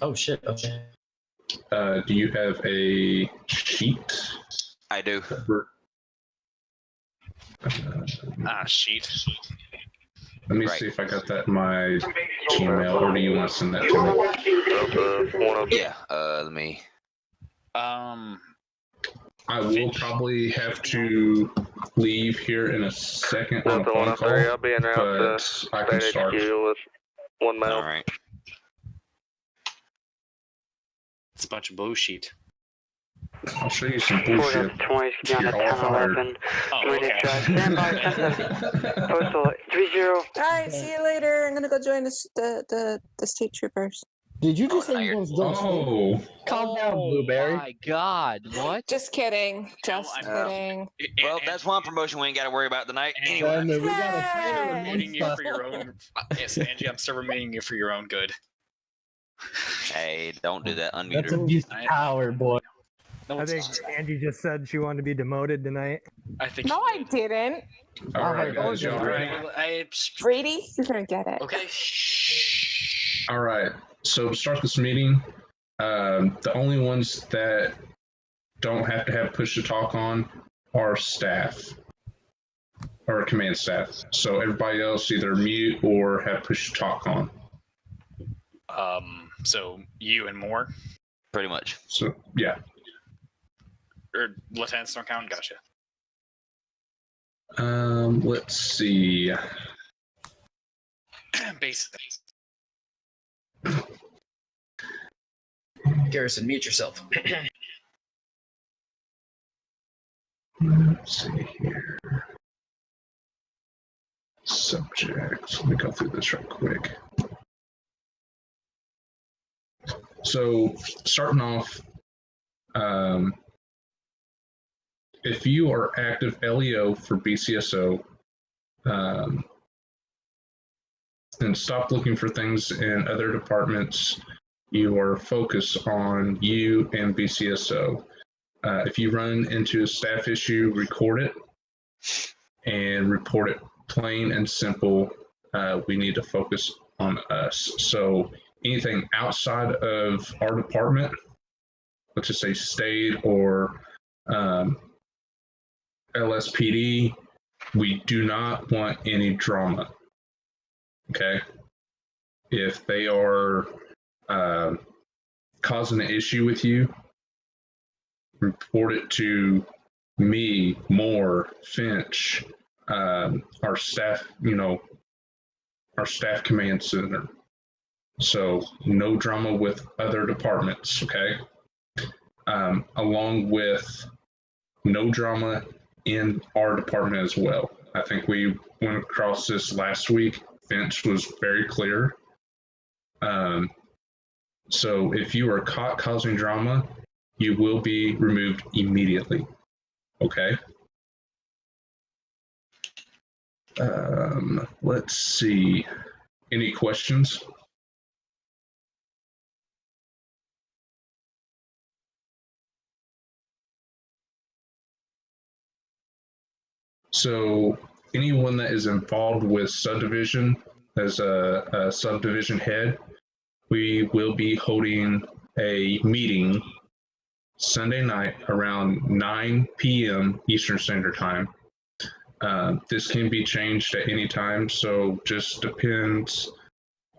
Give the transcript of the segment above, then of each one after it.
Oh shit. Okay. Do you have a sheet? I do. Sheet. Let me see if I got that in my Gmail, or do you want to send that to me? Yeah. Let me. I will probably have to leave here in a second on a phone call, I'll be en route but to I can State start. HQ with 1 mile. All right. It's a bunch of bullshit. I'll show you some bullshit. 20 down at You're all fired. 1011. Oh, okay. Stand by, 10-7. Postal 30. Alright, see you later. I'm gonna go join the state troopers. Did you just Oh, say you was going? Oh, Calm down, Blueberry. Oh my God! What? Just kidding. Just I'm- kidding. Well, that's one promotion we ain't got to worry about tonight. Anyway. Anyway. We got a trainer I'm amongst remaining you us. for your own. Yes, Angie, I'm still remaining you for your own good. Hey, don't do that. That's Unmute her. abuse of power, boy. No, I it's think not. Angie just said she wanted to be demoted tonight. I think. No, I didn't. all right, guys, you y'all ready? Brady, you're gonna get it. Okay. All right. So to start this meeting, the only ones that don't have to have push to talk on are staff or command staff. So everybody else either mute or have push to talk on. So you and more, Pretty much. So yeah. or lieutenants don't count. Gotcha. Let's see. Base. Garrison, mute yourself. Let's see here. Subject. Let me go through this right quick. So, starting off, if you are active LEO for BCSO, then stop looking for things in other departments. You are focused on you and BCSO. If you run into a staff issue, record it and report it plain and simple. We need to focus on us. So anything outside of our department, let's just say state or LSPD, we do not want any drama. Okay? If they are causing an issue with you, report it to me, Moore, Finch, our staff, our staff command center. So no drama with other departments, okay? Along with no drama in our department as well. I think we went across this last week. Finch was very clear. So if you are caught causing drama, you will be removed immediately. Okay? Let's see. Any questions? So anyone that is involved with subdivision as a subdivision head, we will be holding a meeting Sunday night around 9 p.m. Eastern Standard Time. This can be changed at any time, so just depends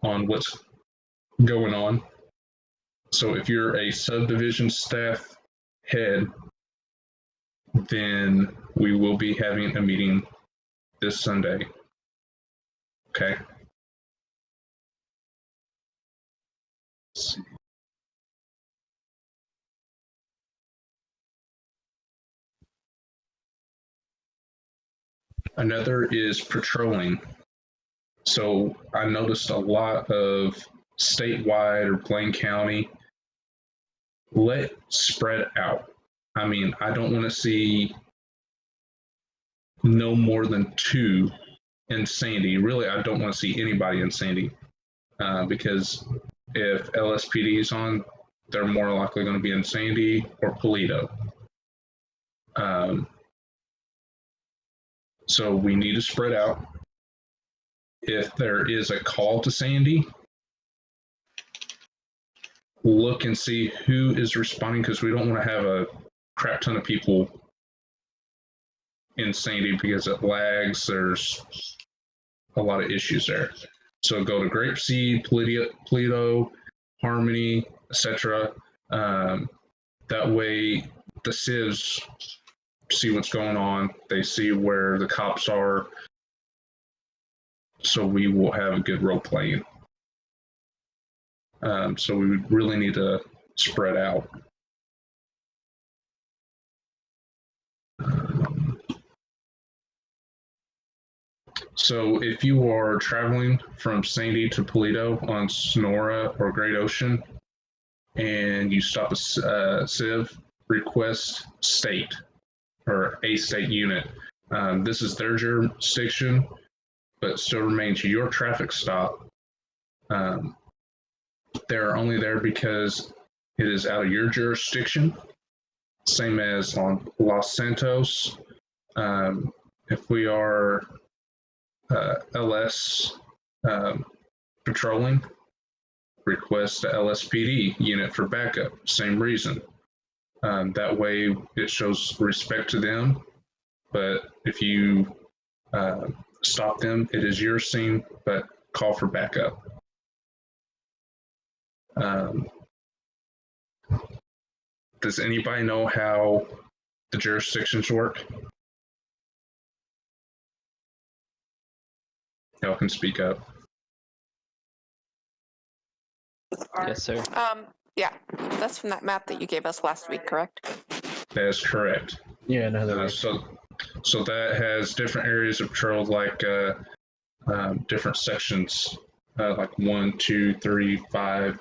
on what's going on. So if you're a subdivision staff head, then we will be having a meeting this Sunday. Okay. Let's see. Another is patrolling. So I noticed a lot of statewide or Blaine County, let spread out. I mean, I don't want to see no more than 2 in Sandy. Really, I don't want to see anybody in Sandy because if LSPD is on, they're more likely going to be in Sandy or Paleto. So we need to spread out. If there is a call to Sandy, look and see who is responding because we don't want to have a crap ton of people in Sandy because it lags. There's a lot of issues there. So go to Grapeseed, Polito, Harmony, etc. That way the civs see what's going on. They see where the cops are. So we will have a good role playing. So we really need to spread out. So if you are traveling from Sandy to Polito on Sonora or Great Ocean, and you stop a civ, request state or a state unit. This is their jurisdiction, but still remains your traffic stop. They're only there because it is out of your jurisdiction, same as on Los Santos. If we are LS patrolling, request the LSPD unit for backup, same reason. That way it shows respect to them, but if you stop them, it is your scene, but call for backup. Does anybody know how the jurisdictions work? Y'all can speak up. Yes, sir. Yeah, that's from that map that you gave us last week, correct? That is correct. Yeah, no, there was. So that has different areas of patrol, like different sections, like 1, 2, 3, 5.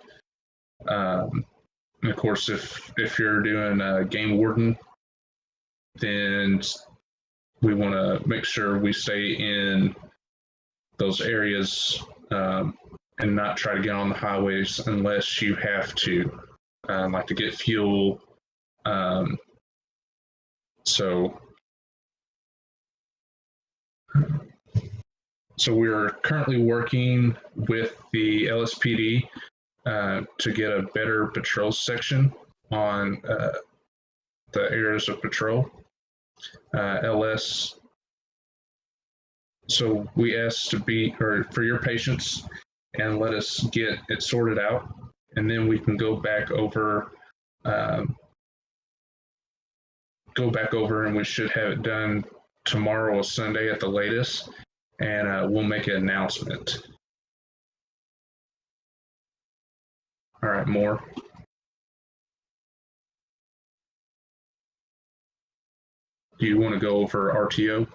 And of course, if you're doing a game warden, then we want to make sure we stay in those areas and not try to get on the highways unless you have to, like to get fuel. So we're currently working with the LSPD to get a better patrol section on the areas of patrol. LS. So we ask for your patience and let us get it sorted out, and then we can go back over, and we should have it done tomorrow or Sunday at the latest, and we'll make an announcement. All right, more. Do you want to go over RTO?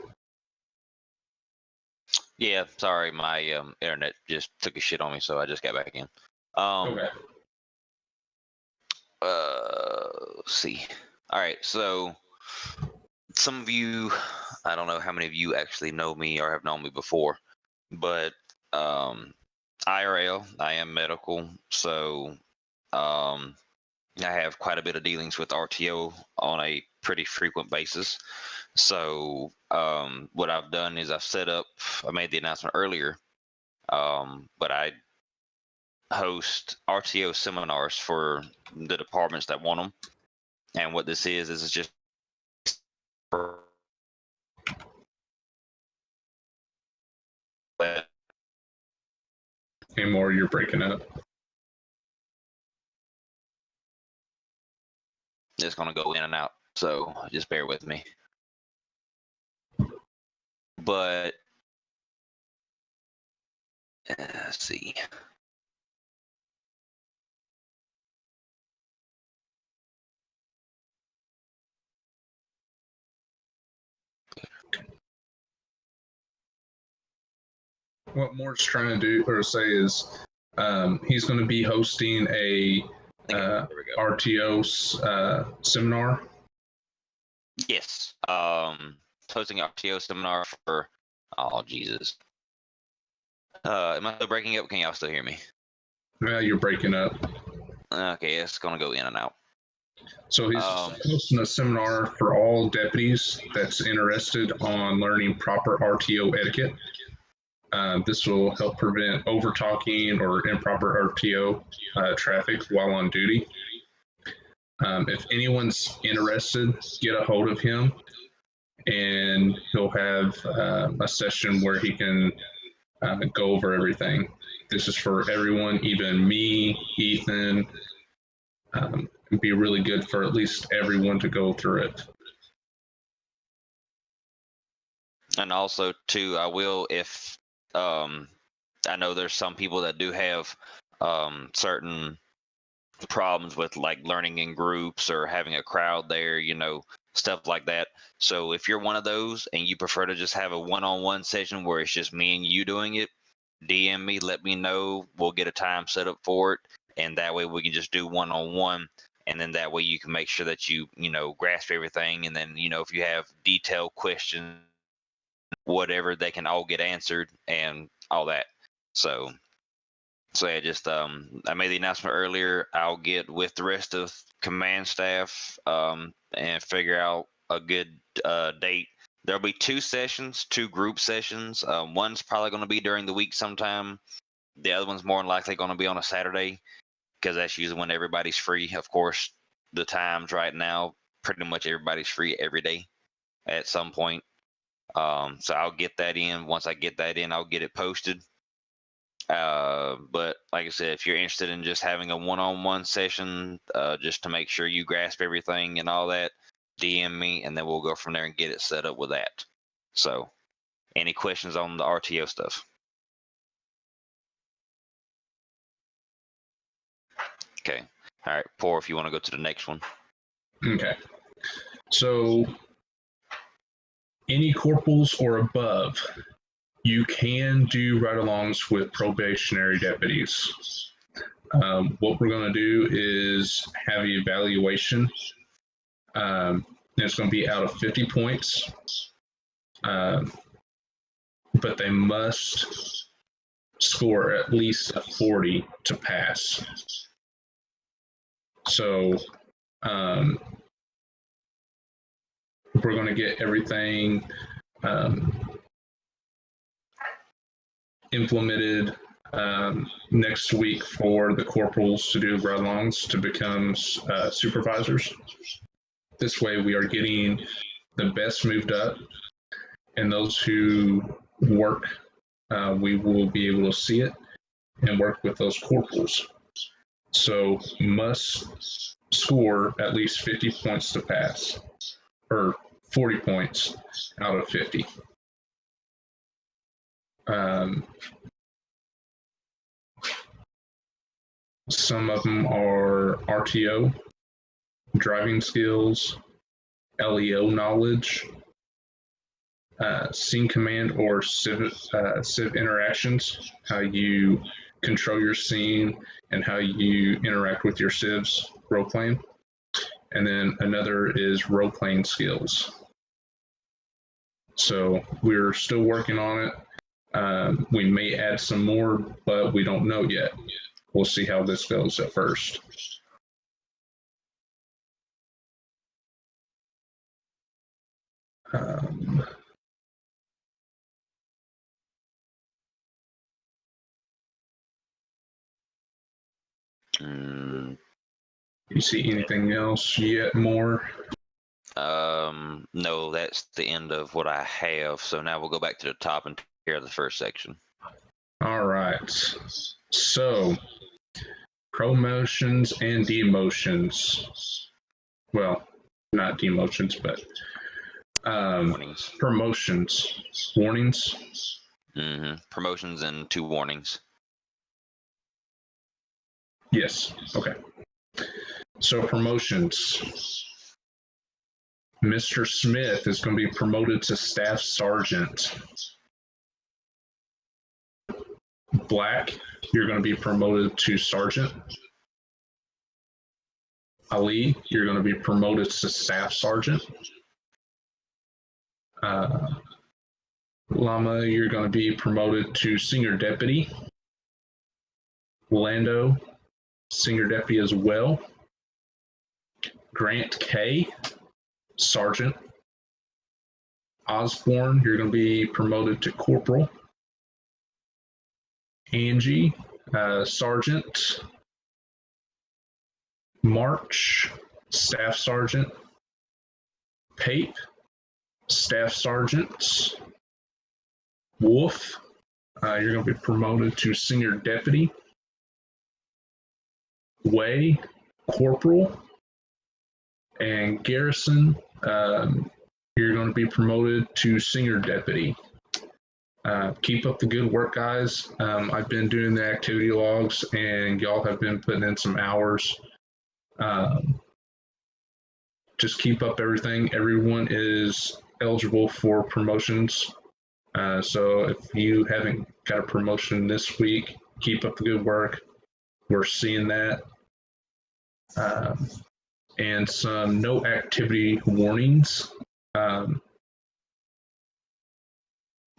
Yeah, sorry, my internet just took a shit on me, so I just got back in. Okay. Let's see. All right, so some of you, I don't know how many of you actually know me or have known me before, but IRL, I am medical, so I have quite a bit of dealings with RTO on a pretty frequent basis. So what I've done is I made the announcement earlier, but I host RTO seminars for the departments that want them. And what this is it's just Hey, more, you're breaking up. it's going to go in and out, so just bear with me. But let's see. What Moore's trying to do or say is he's going to be hosting a There we go. RTO seminar. Yes. Hosting an RTO seminar for, oh, Jesus. Am I still breaking up? Can y'all still hear me? Yeah, you're breaking up. Okay, it's going to go in and out. So he's hosting a seminar for all deputies that's interested on learning proper RTO etiquette. This will help prevent over talking or improper RTO traffic while on duty. If anyone's interested, get a hold of him, and he'll have a session where he can go over everything. This is for everyone, even me, Ethan. It'd be really good for at least everyone to go through it. And also, too, I will, if I know there's some people that do have certain problems with like learning in groups or having a crowd there, stuff like that. So if you're one of those and you prefer to just have a one-on-one session where it's just me and you doing it, DM me, let me know. We'll get a time set up for it, and that way we can just do one-on-one. And then that way you can make sure that you grasp everything. And then, if you have detailed questions, whatever, they can all get answered and all that. So yeah, just I made the announcement earlier. I'll get with the rest of command staff and figure out a good date. There'll be two group sessions. One's probably going to be during the week sometime. The other one's more than likely going to be on a Saturday, because that's usually when everybody's free. Of course, the times right now, pretty much everybody's free every day at some point. So I'll get that in. Once I get that in, I'll get it posted. But like I said, if you're interested in just having a one-on-one session, just to make sure you grasp everything and all that, DM me, and then we'll go from there and get it set up with that. So, any questions on the RTO stuff? Okay. All right, Poor, if you want to go to the next one. Okay. So, any corporals or above, you can do ride-alongs with probationary deputies. What we're going to do is have an evaluation. It's going to be out of 50 points, but they must score at least a 40 to pass. So we're going to get everything implemented next week for the corporals to do ride-alongs to become supervisors. This way we are getting the best moved up, and those who work, we will be able to see it and work with those corporals. So must score at least 50 points to pass, or 40 points out of 50. Some of them are RTO, driving skills, LEO knowledge, scene command or civ interactions, how you control your scene and how you interact with your civs role playing. And then another is role playing skills. So we're still working on it. We may add some more, but we don't know yet. We'll see how this goes at first. You see anything else yet more? No, that's the end of what I have. So now we'll go back to the top and take care of the first section. All right. So, promotions and demotions. Well, not demotions, but Warnings. promotions. Warnings. Promotions and 2 warnings. Yes. Okay. So promotions. Mr. Smith is going to be promoted to Staff Sergeant. Black, you're going to be promoted to Sergeant. Ali, you're going to be promoted to Staff Sergeant. Lama, you're going to be promoted to Senior Deputy. Lando, Senior Deputy as well. Grant K, Sergeant. Osborne, you're going to be promoted to Corporal. Angie, Sergeant. March, Staff Sergeant. Pape, Staff Sergeant. Wolf, you're going to be promoted to Senior Deputy. Way, Corporal. And Garrison, you're going to be promoted to Senior Deputy. Keep up the good work, guys. I've been doing the activity logs, and y'all have been putting in some hours. Just keep up everything. Everyone is eligible for promotions. So if you haven't got a promotion this week, keep up the good work. We're seeing that. And some no activity warnings,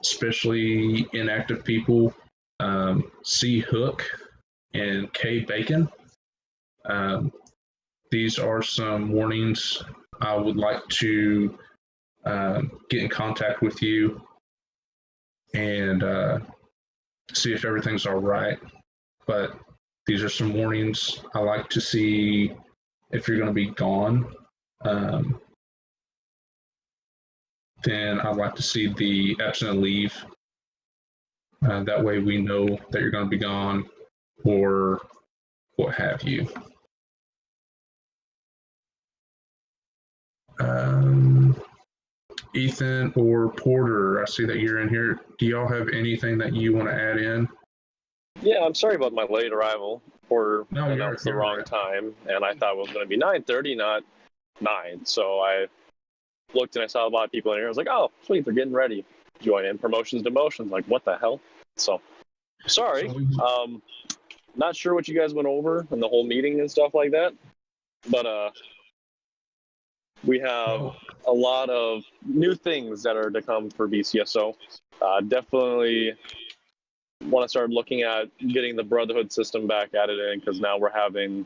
especially inactive people. C. Hook and K. Bacon. These are some warnings. I would like to get in contact with you and see if everything's all right. But these are some warnings. I like to see if you're going to be gone. Then I'd like to see the absent leave. That way we know that you're going to be gone or what have you. Ethan or Porter, I see that you're in here. Do y'all have anything that you want to add in? Yeah, I'm sorry about my late arrival. Porter No, announced the you're wrong right. time, and I thought it was going to be 9:30, not 9. So I looked and I saw a lot of people in here. I was like, oh, sweet, they're getting ready. Join in promotions, demotions. Like, what the hell? So, sorry. Not sure what you guys went over in the whole meeting and stuff like that, but we have a lot of new things that are to come for BCSO. Definitely want to start looking at getting the Brotherhood system back added in, because now we're having,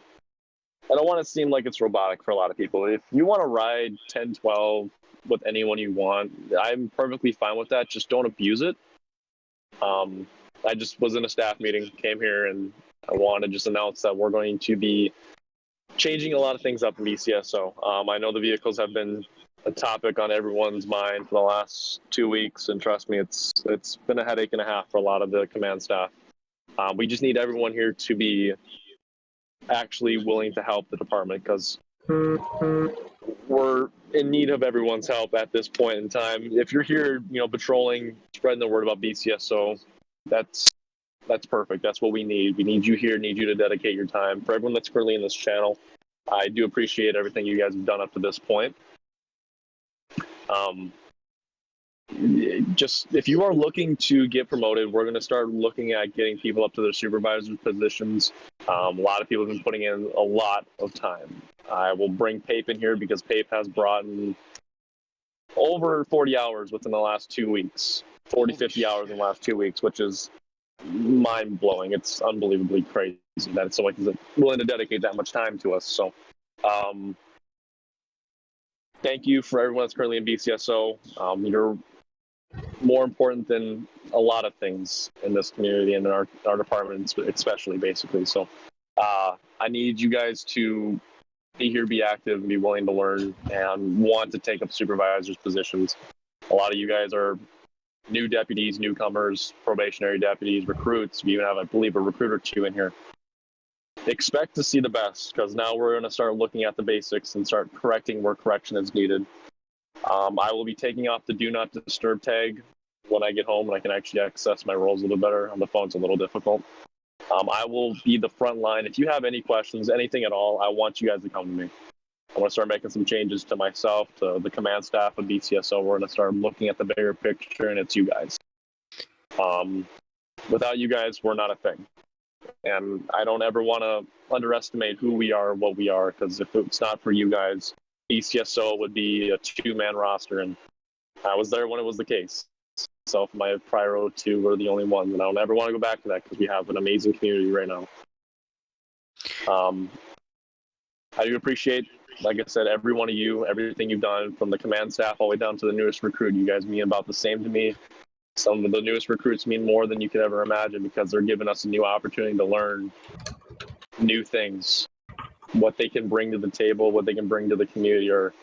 I don't want to seem like it's robotic for a lot of people. If you want to ride 10, 12 with anyone you want, I'm perfectly fine with that. Just don't abuse it. I just was in a staff meeting, came here, and I want to just announce that we're going to be changing a lot of things up in BCSO. I know the vehicles have been a topic on everyone's mind for the last 2 weeks, and trust me, it's been a headache and a half for a lot of the command staff. We just need everyone here to be actually willing to help the department, because we're in need of everyone's help at this point in time. If you're here, patrolling, spreading the word about BCSO, that's perfect. That's what we need. We need you here, need you to dedicate your time. For everyone that's currently in this channel, I do appreciate everything you guys have done up to this point. Just if you are looking to get promoted, we're going to start looking at getting people up to their supervisor positions. A lot of people have been putting in a lot of time. I will bring Pape in here because Pape has brought in over 40 hours within the last 2 weeks, 40, 50 hours in the last 2 weeks, which is mind-blowing. It's unbelievably crazy that someone is willing to dedicate that much time to us. So thank you for everyone that's currently in BCSO. You're more important than a lot of things in this community and in our department, especially, basically. So I need you guys to be here, be active, and be willing to learn and want to take up supervisors' positions. A lot of you guys are new deputies, newcomers, probationary deputies, recruits. We even have, I believe, a recruit or two in here. Expect to see the best, because now we're going to start looking at the basics and start correcting where correction is needed. I will be taking off the do not disturb tag when I get home, and I can actually access my roles a little better. On the phone, it's a little difficult. I will be the front line. If you have any questions, anything at all, I want you guys to come to me. I want to start making some changes to myself, to the command staff of BCSO. We're going to start looking at the bigger picture, and it's you guys. Without you guys, we're not a thing. And I don't ever want to underestimate who we are, what we are, because if it's not for you guys, BCSO would be a 2-man roster, and I was there when it was the case. So my prior 02 were the only ones, and I don't ever want to go back to that, because we have an amazing community right now. I do appreciate, like I said, every one of you, everything you've done, from the command staff all the way down to the newest recruit. You guys mean about the same to me. Some of the newest recruits mean more than you could ever imagine because they're giving us a new opportunity to learn new things. What they can bring to the table, what they can bring to the community are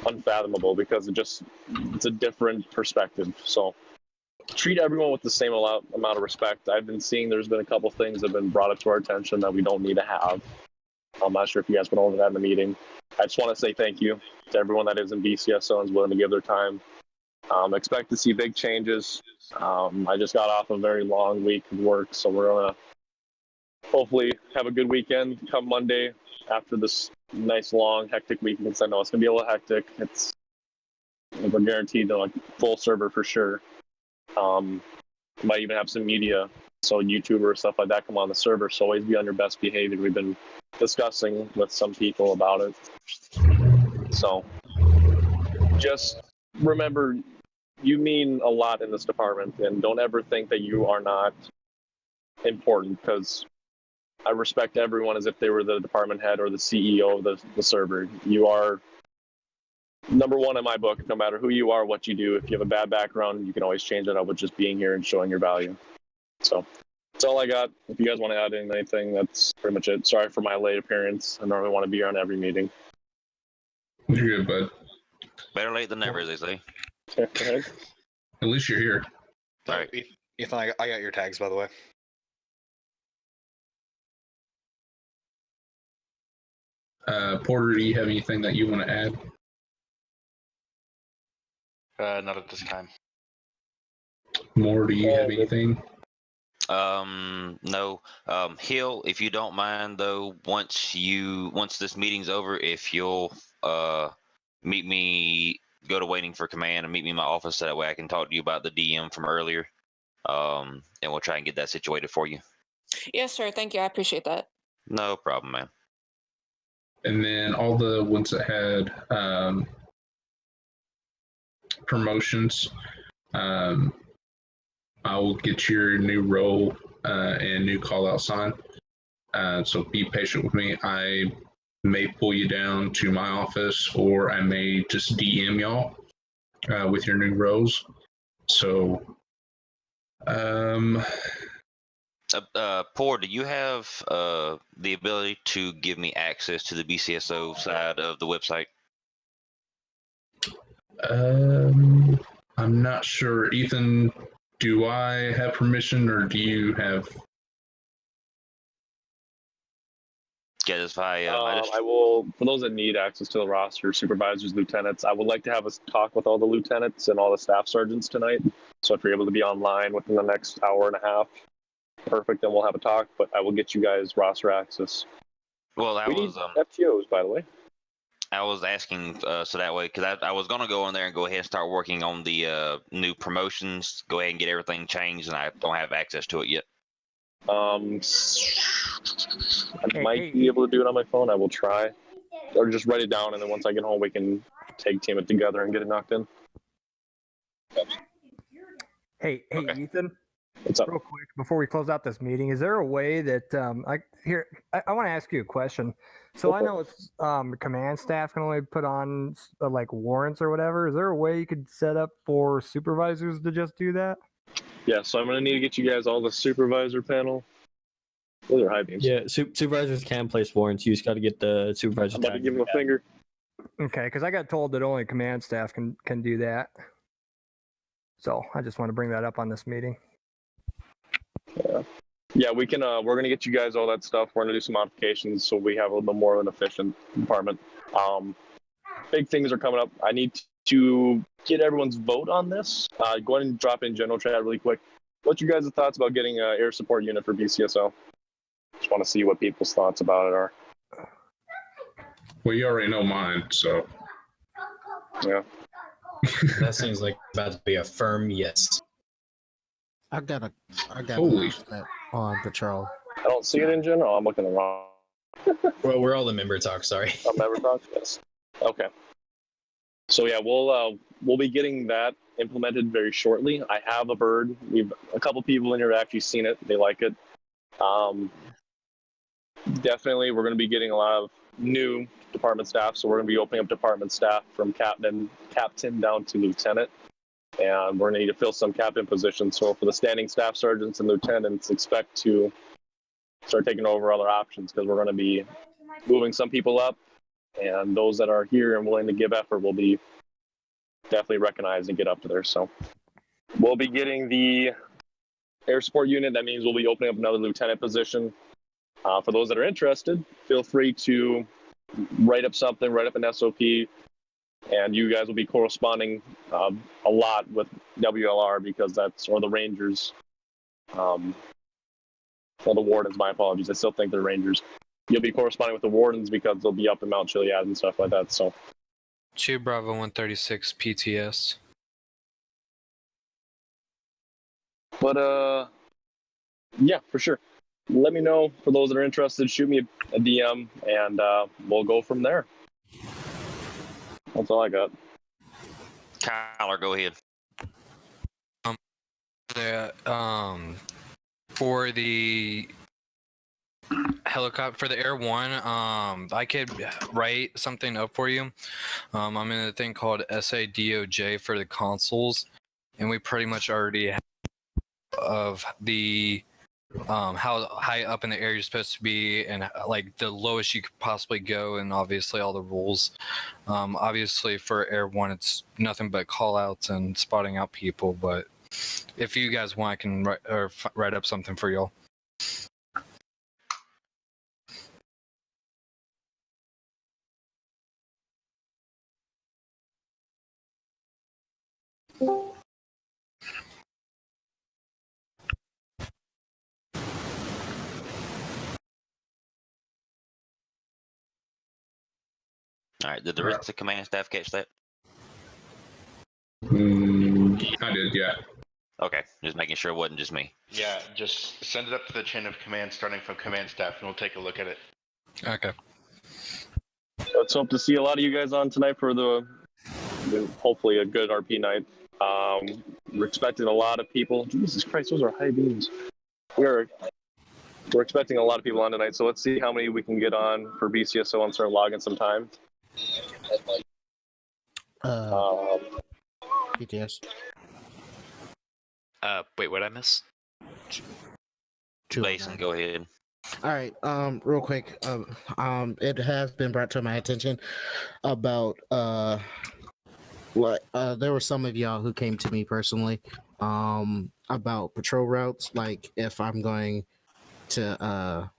unfathomable because it's a different perspective. So treat everyone with the same amount of respect. I've been seeing there's been a couple things that have been brought up to our attention that we don't need to have. I'm not sure if you guys went over that in the meeting. I just want to say thank you to everyone that is in BCSO and is willing to give their time. Expect to see big changes. I just got off a very long week of work, so we're going to hopefully have a good weekend come Monday after this nice, long, hectic weekend. Because I know it's going to be a little hectic. We're guaranteed to full server for sure. Might even have some media, so YouTuber stuff like that come on the server. So always be on your best behavior. We've been discussing with some people about it. So just remember, you mean a lot in this department, and don't ever think that you are not important, because I respect everyone as if they were the department head or the CEO of the server. You are number one in my book, no matter who you are, what you do. If you have a bad background, you can always change it up with just being here and showing your value. So that's all I got. If you guys want to add anything, that's pretty much it. Sorry for my late appearance. I normally want to be here on every meeting. You're good, bud. Better late than never, as they say. At least you're here. All right. Ethan, I got your tags, by the way. Porter, do you have anything that you want to add? Not at this time. More, do you have anything? No. Hill, if you don't mind though, once this meeting's over, if you'll meet me, go to waiting for command and meet me in my office, so that way I can talk to you about the DM from earlier. And we'll try and get that situated for you. Yes, sir. Thank you. I appreciate that. No problem, man. And then all the ones that had promotions, I will get your new role and new call out sign. So be patient with me. I may pull you down to my office, or I may just DM y'all with your new roles. So, Poor, do you have the ability to give me access to the BCSO side of the website? I'm not sure. Ethan, do I have permission, or do you have? Yeah, if I will, for those that need access to the roster, supervisors, lieutenants, I would like to have a talk with all the lieutenants and all the staff sergeants tonight. So if you're able to be online within the next hour and a half, perfect, then we'll have a talk, but I will get you guys roster access. Well, We need FTOs, by the way. I was asking so that way, because I was going to go in there and go ahead and start working on the new promotions, go ahead and get everything changed, and I don't have access to it yet. I might be able to do it on my phone. I will try. Or just write it down, and then once I get home, we can tag team it together and get it knocked in. Hey, Okay. Ethan. What's up? Real quick, before we close out this meeting, is there a way that I want to ask you a question. So I know it's command staff can only put on like warrants or whatever. Is there a way you could set up for supervisors to just do that? Yeah, so I'm gonna need to get you guys all the supervisor panel. Those are high beams. Yeah, supervisors can place warrants. You just got to get the supervisor. I'm about to give him a finger. Okay, because I got told that only command staff can do that. So I just want to bring that up on this meeting. Yeah, we can. We're gonna get you guys all that stuff. We're gonna do some modifications so we have a little bit more of an efficient department. Big things are coming up. I need to get everyone's vote on this. Go ahead and drop in general chat really quick. What's your guys' thoughts about getting an air support unit for BCSO? Just want to see what people's thoughts about it are. Well, you already know mine, so. Yeah. That seems like about to be a firm yes. I got Holy. on patrol. I don't see it in general. I'm looking the wrong. Well, we're all the member talk. Sorry. Member talk. Yes. Okay. So yeah, we'll be getting that implemented very shortly. I have a bird. We've a couple people in here have actually seen it. They like it. Definitely, we're going to be getting a lot of new department staff. So we're going to be opening up department staff from captain down to lieutenant. and we're going to need to fill some captain positions. So for the standing staff sergeants and lieutenants, expect to start taking over other options because we're going to be moving some people up, and those that are here and willing to give effort will be definitely recognized and get up to there. So we'll be getting the air support unit. That means we'll be opening up another lieutenant position. For those that are interested, feel free to write up something, write up an SOP, and you guys will be corresponding a lot with WLR because that's, or the Rangers, or the Wardens, my apologies. I still think they're Rangers. You'll be corresponding with the Wardens because they'll be up in Mount Chiliad and stuff like that. So 2 Bravo 136 PTS. But yeah, for sure. Let me know for those that are interested. Shoot me a DM, and we'll go from there. That's all I got. Kyler, go ahead. For the helicopter, for the Air One, I could write something up for you. I'm in a thing called SADOJ for the consoles, and we pretty much already have of the how high up in the air you're supposed to be, and like the lowest you could possibly go, and obviously all the rules. Obviously for Air One, it's nothing but call outs and spotting out people, but if you guys want, I can write up something for y'all. All right. Did the rest of the command staff catch that? I did, yeah. Okay. Just making sure it wasn't just me. Yeah, just send it up to the chain of command, starting from command staff, and we'll take a look at it. Okay. Let's hope to see a lot of you guys on tonight for the hopefully a good RP night. We're expecting a lot of people. Jesus Christ, those are high beams. We're expecting a lot of people on tonight, so let's see how many we can get on for BCSO and start logging some time. PTS. Wait, what I miss? Basin, go ahead. All right. Real quick. It has been brought to my attention about there were some of y'all who came to me personally about patrol routes, like if I'm going to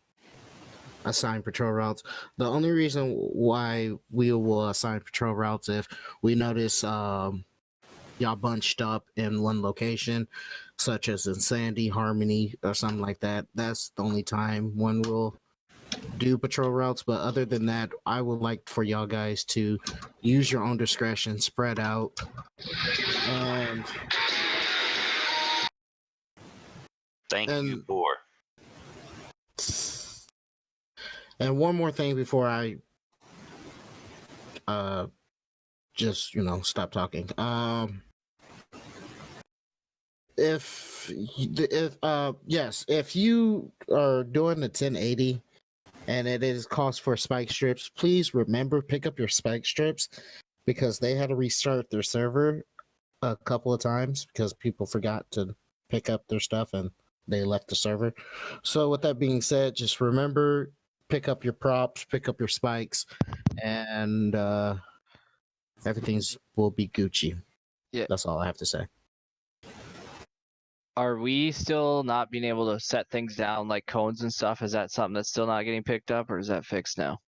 assign patrol routes. The only reason why we will assign patrol routes if we notice y'all bunched up in one location, such as in Sandy, Harmony, or something like that. That's the only time one will do patrol routes. But other than that, I would like for y'all guys to use your own discretion, spread out, and Thank you for. And one more thing before I just stop talking. If you are doing the 1080 and it is cost for spike strips, please remember pick up your spike strips, because they had to restart their server a couple of times because people forgot to pick up their stuff and they left the server. So with that being said, just remember, pick up your props, pick up your spikes, and everything's will be Gucci. Yeah. That's all I have to say. Are we still not being able to set things down like cones and stuff? Is that something that's still not getting picked up, or is that fixed now?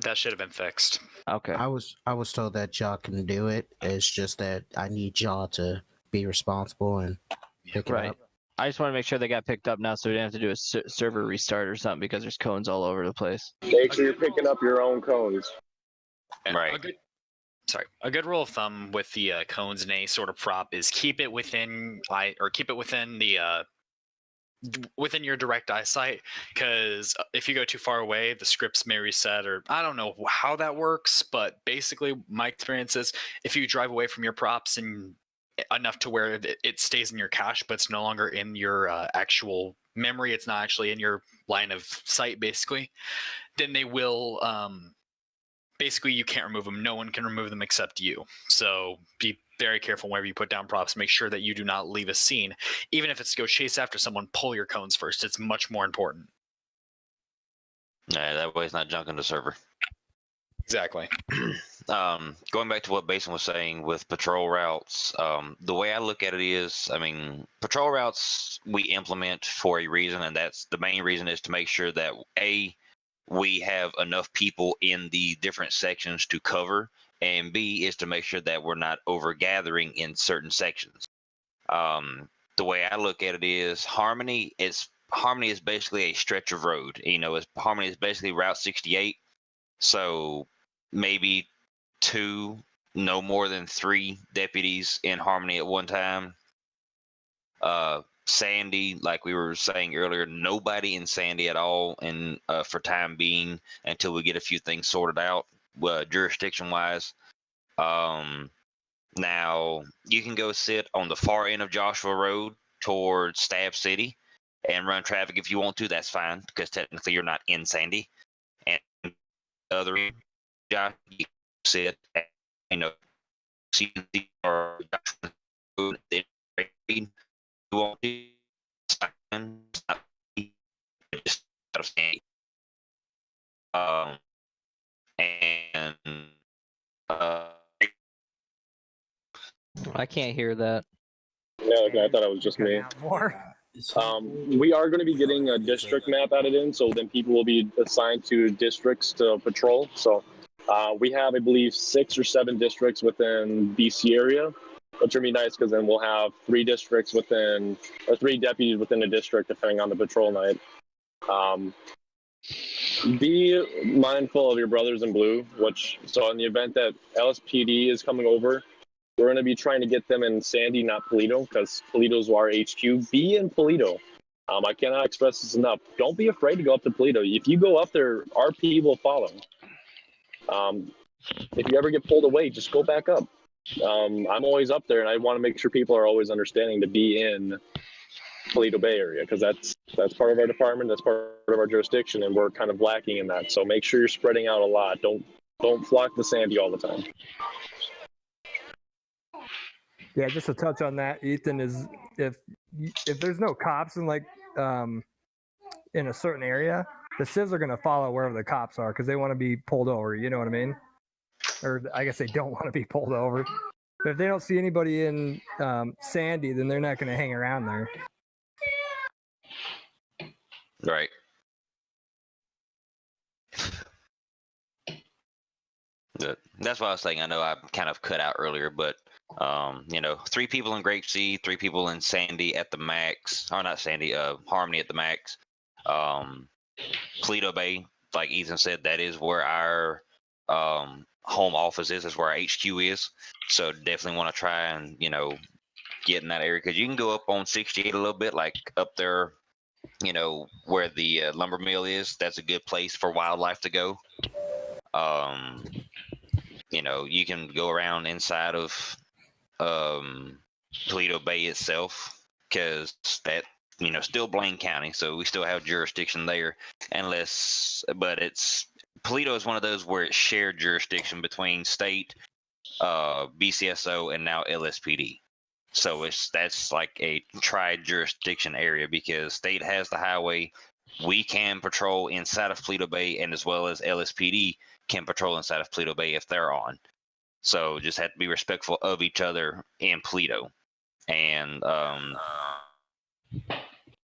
That should have been fixed. Okay. I was told that y'all can do it. It's just that I need y'all to be responsible and pick it up. I just want to make sure they got picked up now, so we don't have to do a server restart or something because there's cones all over the place. Make sure you're picking up your own cones. Right. A good rule of thumb with the cones and any sort of prop is keep it within the within your direct eyesight, because if you go too far away, the scripts may reset, or I don't know how that works, but basically my experience is if you drive away from your props and enough to where it stays in your cache, but it's no longer in your actual memory, it's not actually in your line of sight, basically, then they will basically you can't remove them. No one can remove them except you. So be very careful whenever you put down props. Make sure that you do not leave a scene. Even if it's to go chase after someone, pull your cones first. It's much more important. Yeah, that way it's not junking the server. Exactly. Going back to what Basin was saying with patrol routes, the way I look at it is, I mean, patrol routes we implement for a reason, and that's the main reason is to make sure that we have enough people in the different sections to cover, and B is to make sure that we're not over gathering in certain sections. The way I look at it is Harmony is basically a stretch of road. You know, Harmony is basically Route 68. So maybe 2, no more than 3 deputies in Harmony at one time. Sandy, like we were saying earlier, nobody in Sandy at all, and for time being until we get a few things sorted out, jurisdiction wise. Now you can go sit on the far end of Joshua Road towards Stab City and run traffic if you want to. That's fine because technically you're not in Sandy. And the other end, Josh, you can sit, at, you know, CNC or Joshua Road. You want to just out of Sandy. And I can't hear that. Yeah, okay, I thought it was just me. More. We are going to be getting a district map added in, so then people will be assigned to districts to patrol. So we have, I believe, 6 or 7 districts within BC area, which would be nice because then we'll have 3 districts within, or 3 deputies within a district, depending on the patrol night. Be mindful of your brothers in blue, so in the event that LSPD is coming over, we're going to be trying to get them in Sandy, not Polito, because Polito's our HQ. Be in Polito. I cannot express this enough. Don't be afraid to go up to Polito. If you go up there, RP will follow. If you ever get pulled away, just go back up. I'm always up there, and I want to make sure people are always understanding to be in Polito Bay area, because that's part of our department, that's part of our jurisdiction, and we're kind of lacking in that. So make sure you're spreading out a lot. Don't flock to Sandy all the time. Yeah, just to touch on that, Ethan, is if there's no cops in in a certain area, the civs are going to follow wherever the cops are because they want to be pulled over. You know what I mean? Or I guess they don't want to be pulled over. But if they don't see anybody in Sandy, then they're not going to hang around there. right. That's what I was saying. I know I kind of cut out earlier, but 3 people in Grapeseed, 3 people in Sandy at the max, or not Sandy, Harmony at the max. Polito Bay, like Ethan said, that is where our home office is. That's where our HQ is. So definitely want to try and get in that area because you can go up on 68 a little bit, like up there, where the lumber mill is. That's a good place for wildlife to go. You can go around inside of Toledo Bay itself because that still Blaine County, so we still have jurisdiction there. But Toledo is one of those where it's shared jurisdiction between state, BCSO, and now LSPD. So that's like a tri-jurisdiction area because state has the highway. We can patrol inside of Toledo Bay, and as well as LSPD can patrol inside of Toledo Bay if they're on. So just have to be respectful of each other in Toledo, and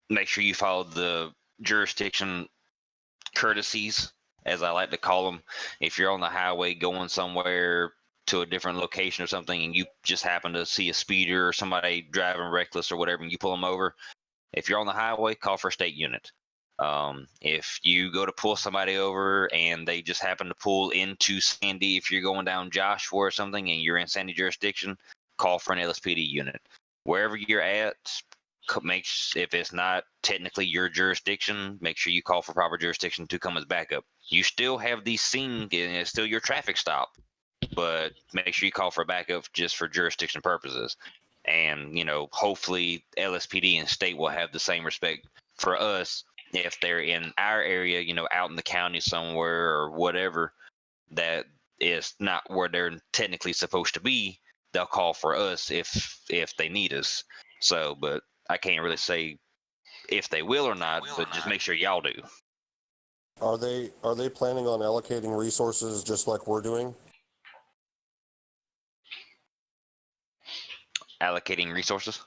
make sure you follow the jurisdiction courtesies, as I like to call them. If you're on the highway going somewhere to a different location or something, and you just happen to see a speeder or somebody driving reckless or whatever, and you pull them over, if you're on the highway, call for a state unit. If you go to pull somebody over and they just happen to pull into Sandy, if you're going down Joshua or something and you're in Sandy jurisdiction, call for an LSPD unit. Wherever you're at, if it's not technically your jurisdiction, make sure you call for proper jurisdiction to come as backup. You still have these scenes, and it's still your traffic stop, but make sure you call for backup just for jurisdiction purposes. And, hopefully LSPD and state will have the same respect for us if they're in our area, out in the county somewhere or whatever, that is not where they're technically supposed to be, they'll call for us if they need us. So, but I can't really say if they will or not, but just make sure y'all do. Are they planning on allocating resources just like we're doing? Allocating resources?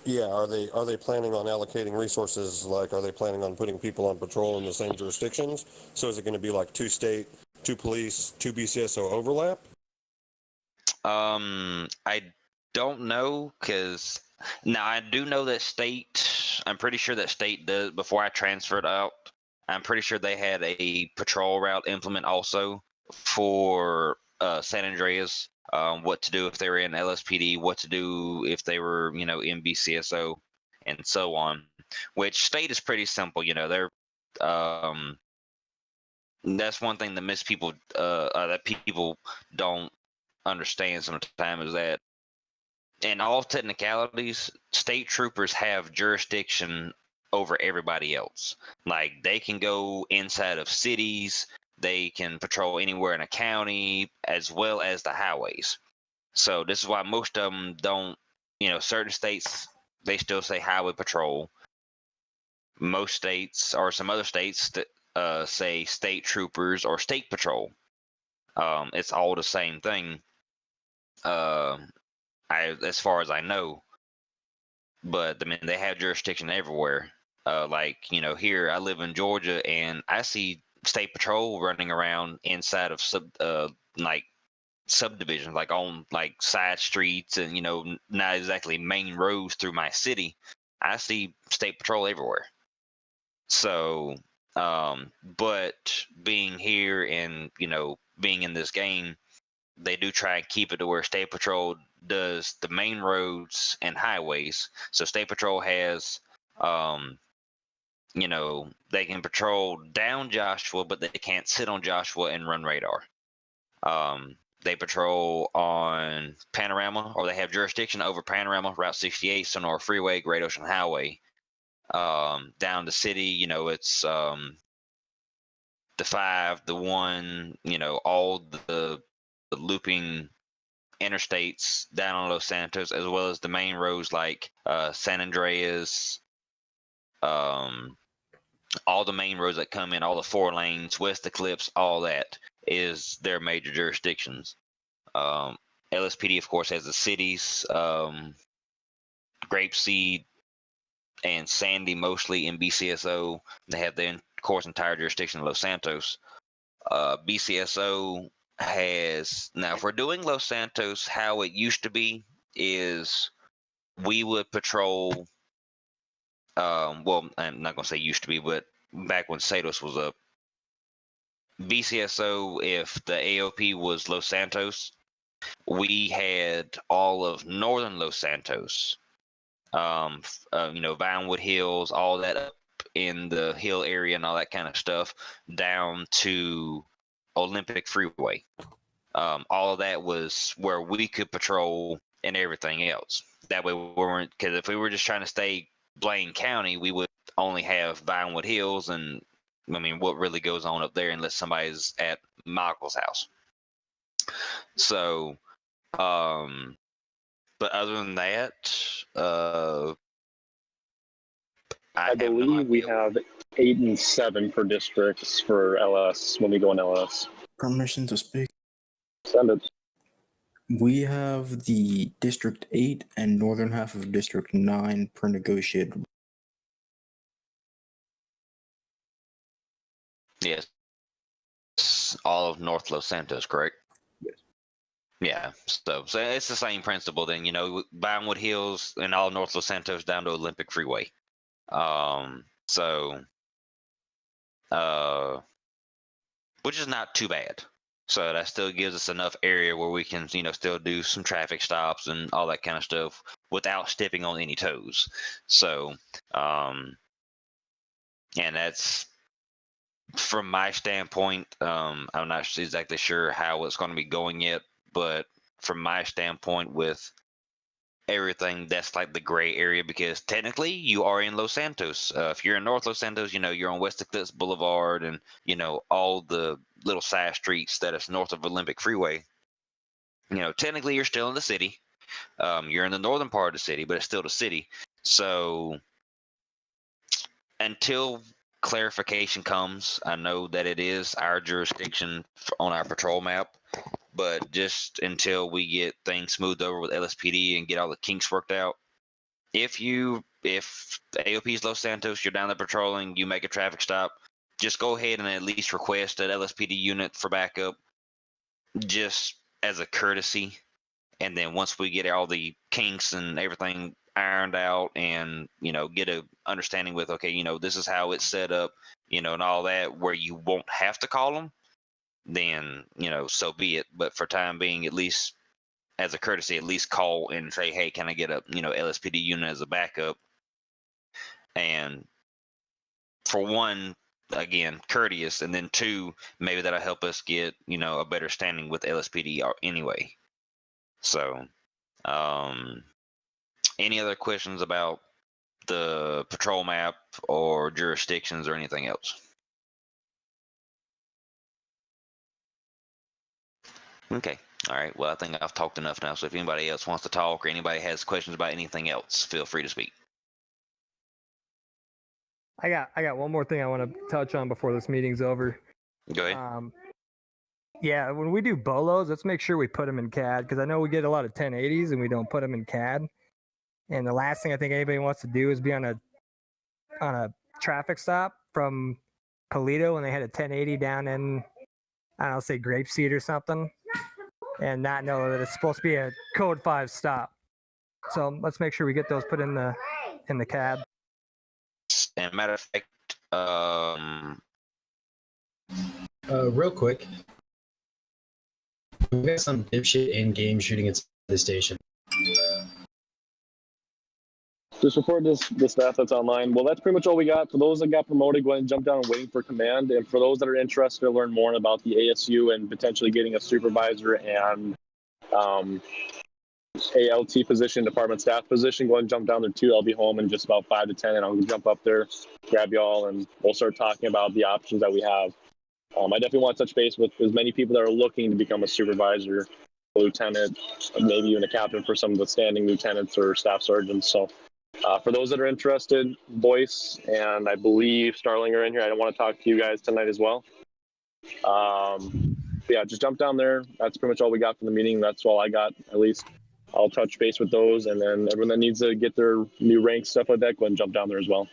Yeah, are they planning on allocating resources? Like, are they planning on putting people on patrol in the same jurisdictions? So is it going to be like 2 state, 2 police, 2 BCSO overlap? I don't know, because now I do know that state. I'm pretty sure that state does. Before I transferred out, I'm pretty sure they had a patrol route implement also for San Andreas. What to do if they were in LSPD, what to do if they were, in BCSO, and so on. Which state is pretty simple. They're that's one thing that that people don't understand sometimes, is that in all technicalities, state troopers have jurisdiction over everybody else. Like, they can go inside of cities, they can patrol anywhere in a county, as well as the highways. So this is why most of them don't, certain states, they still say highway patrol. Most states, or some other states, that say state troopers or state patrol. It's all the same thing. As far as I know, but I mean, they have jurisdiction everywhere. Like, here I live in Georgia, and I see state patrol running around inside of like subdivisions, like on like side streets, and not exactly main roads through my city. I see state patrol everywhere. So, but being here and being in this game, they do try and keep it to where State Patrol does the main roads and highways. So State Patrol has, they can patrol down Joshua, but they can't sit on Joshua and run radar. They patrol on Panorama, or they have jurisdiction over Panorama, Route 68, Sonora Freeway, Great Ocean Highway. Down the city, it's the 5, the 1, all the looping interstates down on Los Santos, as well as the main roads like San Andreas, all the main roads that come in, all the 4 lanes, West Eclipse, all that is their major jurisdictions. LSPD, of course, has the cities, Grapeseed and Sandy, mostly in BCSO. They have their, of course, entire jurisdiction in Los Santos. BCSO has, now if we're doing Los Santos, how it used to be is we would patrol, well, I'm not going to say used to be, but back when Satos was up, BCSO, if the AOP was Los Santos, we had all of northern Los Santos, Vinewood Hills, all that up in the hill area and all that kind of stuff, down to Olympic Freeway. All of that was where we could patrol and everything else. That way we weren't, because if we were just trying to stay Blaine County, we would only have Vinewood Hills, and I mean, what really goes on up there unless somebody's at Michael's house. So, but other than that, I believe we have 8 and 7 for districts for LS when we go in LS. Permission to speak. Send it. We have the District 8 and northern half of District 9 per negotiated. Yes. All of North Los Santos, correct? Yes. Yeah, so it's the same principle then, Vinewood Hills and all North Los Santos down to Olympic Freeway. So, which is not too bad. So that still gives us enough area where we can, still do some traffic stops and all that kind of stuff without stepping on any toes. So, and that's, from my standpoint, I'm not exactly sure how it's going to be going yet, but from my standpoint, with everything that's like the gray area, because technically you are in Los Santos. If you're in North Los Santos, you're on West Eclipse Boulevard and all the little side streets that is north of Olympic Freeway. Technically you're still in the city. You're in the northern part of the city, but it's still the city. So until clarification comes, I know that it is our jurisdiction on our patrol map, but just until we get things smoothed over with LSPD and get all the kinks worked out, if the AOP is Los Santos, you're down there patrolling, you make a traffic stop, just go ahead and at least request an LSPD unit for backup, just as a courtesy. And then once we get all the kinks and everything ironed out and get a understanding with, okay, this is how it's set up, and all that, where you won't have to call them, then so be it. But for time being, at least as a courtesy, at least call and say, hey, can I get a LSPD unit as a backup? And for one, again, courteous, and then two, maybe that'll help us get a better standing with LSPD anyway. So any other questions about the patrol map or jurisdictions or anything else? Okay. All right. Well, I think I've talked enough now. So if anybody else wants to talk or anybody has questions about anything else, feel free to speak. I got one more thing I want to touch on before this meeting's over. Go ahead. Yeah, when we do bolos, let's make sure we put them in CAD, because I know we get a lot of 1080s and we don't put them in CAD. And the last thing I think anybody wants to do is be on a traffic stop from Polito when they had a 1080 down in, I don't know, say Grapeseed or something, and not know that it's supposed to be a code 5 stop. So let's make sure we get those put in the CAD. And matter of fact, real quick, we got some dipshit in-game shooting at the station. Just report the staff that's online. Well, that's pretty much all we got. For those that got promoted, go ahead and jump down and waiting for command. And for those that are interested to learn more about the ASU and potentially getting a supervisor and ALT position, department staff position, go ahead and jump down there too. I'll be home in just about 5 to 10, and I'll jump up there, grab y'all, and we'll start talking about the options that we have. I definitely want to touch base with as many people that are looking to become a supervisor, a lieutenant, maybe even a captain for some of the standing lieutenants or staff sergeants. So for those that are interested, Boyce and I believe Starling are in here. I don't want to talk to you guys tonight as well. Yeah, just jump down there. That's pretty much all we got for the meeting. That's all I got, at least. I'll touch base with those, and then everyone that needs to get their new rank, stuff like that, go ahead and jump down there as well.